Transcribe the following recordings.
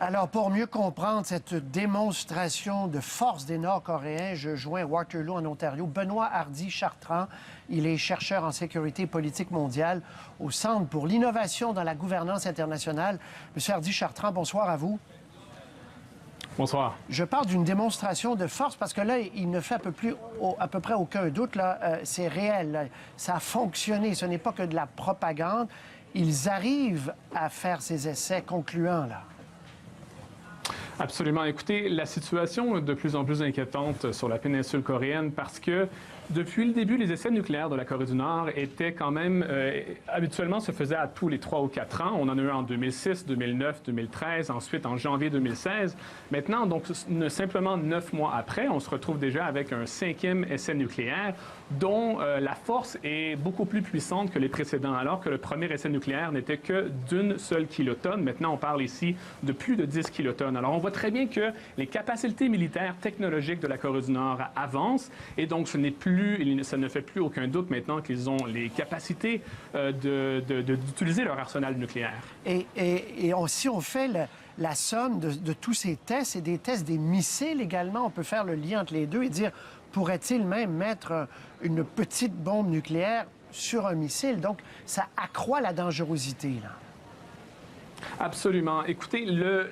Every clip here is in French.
Alors, pour mieux comprendre cette démonstration de force des Nord-Coréens, je joins à Waterloo, en Ontario, Benoît Hardy-Chartrand. Il est chercheur en sécurité politique mondiale au Centre pour l'innovation dans la gouvernance internationale. Monsieur Hardy-Chartrand, bonsoir à vous. Bonsoir. Je parle d'une démonstration de force parce que là, il ne fait à peu près aucun doute. C'est réel. Là. Ça a fonctionné. Ce n'est pas que de la propagande. Ils arrivent à faire ces essais concluants, là. Absolument. Écoutez, la situation est de plus en plus inquiétante sur la péninsule coréenne parce que depuis le début, les essais nucléaires de la Corée du Nord étaient quand même, habituellement se faisaient à tous les 3 ou 4 ans. On en a eu en 2006, 2009, 2013, ensuite en janvier 2016. Maintenant, donc simplement 9 mois après, on se retrouve déjà avec un 5e essai nucléaire dont la force est beaucoup plus puissante que les précédents, alors que le premier essai nucléaire n'était que d'une seule kilotonne. Maintenant, on parle ici de plus de 10 kilotonnes. Alors, on voit très bien que les capacités militaires technologiques de la Corée du Nord avancent et donc ça ne fait plus aucun doute maintenant qu'ils ont les capacités d'utiliser leur arsenal nucléaire. Si on fait la somme de tous ces tests et des tests des missiles également, on peut faire le lien entre les deux et dire, pourrait-il même mettre une petite bombe nucléaire sur un missile? Donc, ça accroît la dangerosité, là. Absolument. Écoutez,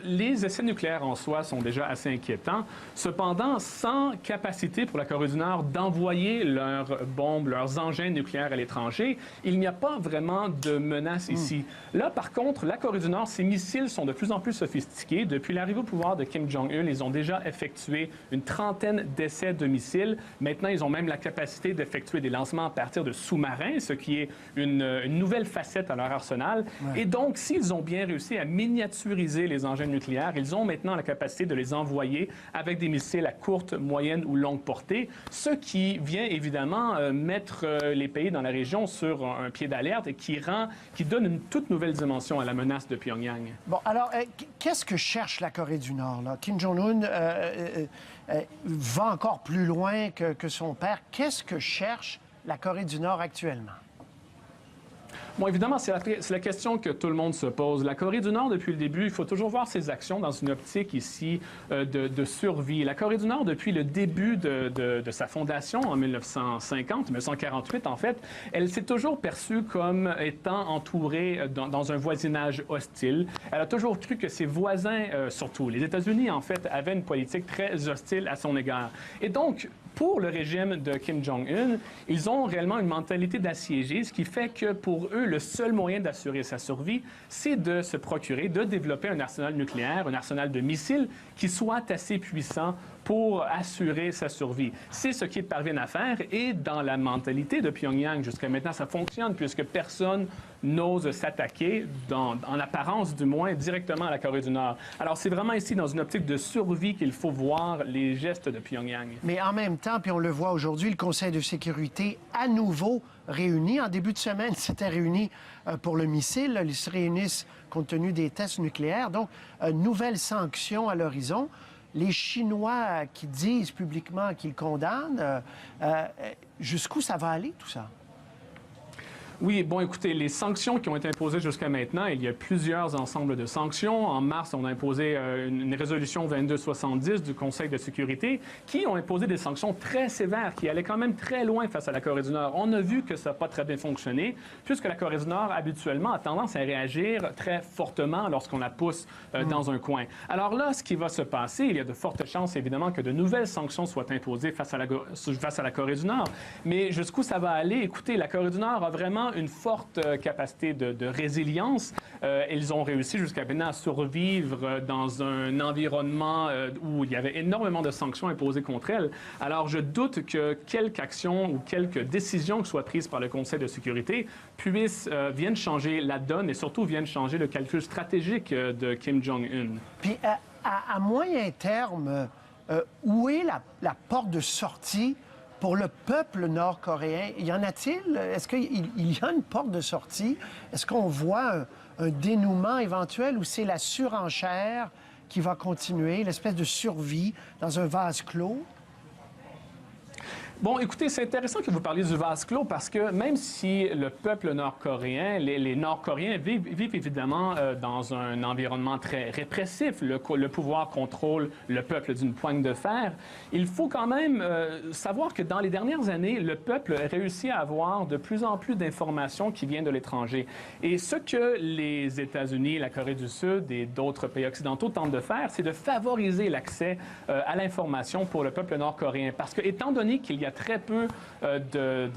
les essais nucléaires en soi sont déjà assez inquiétants. Cependant, sans capacité pour la Corée du Nord d'envoyer leurs bombes, leurs engins nucléaires à l'étranger, il n'y a pas vraiment de menace ici. Là, par contre, la Corée du Nord, ses missiles sont de plus en plus sophistiqués. Depuis l'arrivée au pouvoir de Kim Jong-un, ils ont déjà effectué une trentaine d'essais de missiles. Maintenant, ils ont même la capacité d'effectuer des lancements à partir de sous-marins, ce qui est une nouvelle facette à leur arsenal. Ouais. Et donc, s'ils ont bien réussi à miniaturiser les engins nucléaires, ils ont maintenant la capacité de les envoyer avec des missiles à courte, moyenne ou longue portée, ce qui vient évidemment mettre les pays dans la région sur un pied d'alerte et qui donne une toute nouvelle dimension à la menace de Pyongyang. Bon, alors, qu'est-ce que cherche la Corée du Nord, là? Kim Jong-un va encore plus loin que son père. Qu'est-ce que cherche la Corée du Nord actuellement? Bon, évidemment, c'est la question que tout le monde se pose. La Corée du Nord, depuis le début, il faut toujours voir ses actions dans une optique ici de survie. La Corée du Nord, depuis le début de sa fondation en 1948, en fait, elle s'est toujours perçue comme étant entourée dans un voisinage hostile. Elle a toujours cru que ses voisins, surtout les États-Unis, en fait, avaient une politique très hostile à son égard. Et donc, pour le régime de Kim Jong-un, ils ont réellement une mentalité d'assiégé, ce qui fait que pour eux, le seul moyen d'assurer sa survie, c'est de se procurer, de développer un arsenal nucléaire, un arsenal de missiles qui soit assez puissant pour assurer sa survie. C'est ce qu'ils parviennent à faire et dans la mentalité de Pyongyang, jusqu'à maintenant, ça fonctionne puisque personne n'ose s'attaquer, en apparence du moins, directement à la Corée du Nord. Alors c'est vraiment ici, dans une optique de survie, qu'il faut voir les gestes de Pyongyang. Mais en même temps, puis on le voit aujourd'hui, le Conseil de sécurité à nouveau réuni. En début de semaine, il s'était réuni pour le missile. Ils se réunissent compte tenu des tests nucléaires. Donc, nouvelles sanctions à l'horizon. Les Chinois qui disent publiquement qu'ils condamnent, jusqu'où ça va aller, tout ça? Oui, bon, écoutez, les sanctions qui ont été imposées jusqu'à maintenant, il y a plusieurs ensembles de sanctions. En mars, on a imposé une résolution 2270 du Conseil de sécurité qui ont imposé des sanctions très sévères, qui allaient quand même très loin face à la Corée du Nord. On a vu que ça n'a pas très bien fonctionné, puisque la Corée du Nord, habituellement, a tendance à réagir très fortement lorsqu'on la pousse dans un coin. Alors là, ce qui va se passer, il y a de fortes chances, évidemment, que de nouvelles sanctions soient imposées face à la Corée du Nord. Mais jusqu'où ça va aller? Écoutez, la Corée du Nord a vraiment une forte capacité de résilience. Ils ont réussi jusqu'à maintenant à survivre dans un environnement où il y avait énormément de sanctions imposées contre elles. Alors, je doute que quelque action ou quelque décision qui soit prise par le Conseil de sécurité vienne changer la donne et surtout vienne changer le calcul stratégique de Kim Jong-un. Puis, à moyen terme, où est la porte de sortie pour le peuple nord-coréen? Y en a-t-il? Est-ce qu'il y a une porte de sortie? Est-ce qu'on voit un dénouement éventuel ou c'est la surenchère qui va continuer, l'espèce de survie dans un vase clos? Bon, écoutez, c'est intéressant que vous parliez du vase clos parce que même si le peuple nord-coréen, les Nord-Coréens vivent évidemment dans un environnement très répressif, le pouvoir contrôle le peuple d'une poigne de fer, il faut quand même savoir que dans les dernières années, le peuple réussit à avoir de plus en plus d'informations qui viennent de l'étranger. Et ce que les États-Unis, la Corée du Sud et d'autres pays occidentaux tentent de faire, c'est de favoriser l'accès à l'information pour le peuple nord-coréen. Parce que, étant donné qu'il y a très peu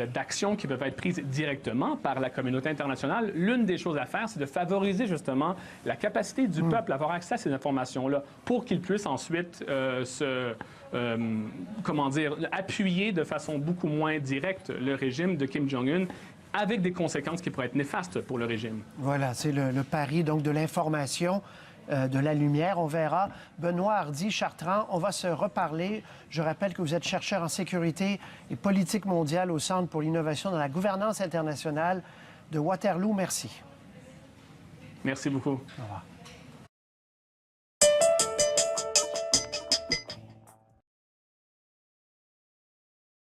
d'actions qui peuvent être prises directement par la communauté internationale, l'une des choses à faire, c'est de favoriser justement la capacité du peuple à avoir accès à ces informations-là pour qu'il puisse ensuite appuyer de façon beaucoup moins directe le régime de Kim Jong-un avec des conséquences qui pourraient être néfastes pour le régime. Voilà, c'est le pari donc de l'information. De la lumière. On verra. Benoît Hardy-Chartrand, on va se reparler. Je rappelle que vous êtes chercheur en sécurité et politique mondiale au Centre pour l'innovation dans la gouvernance internationale de Waterloo. Merci. Merci beaucoup. Au revoir.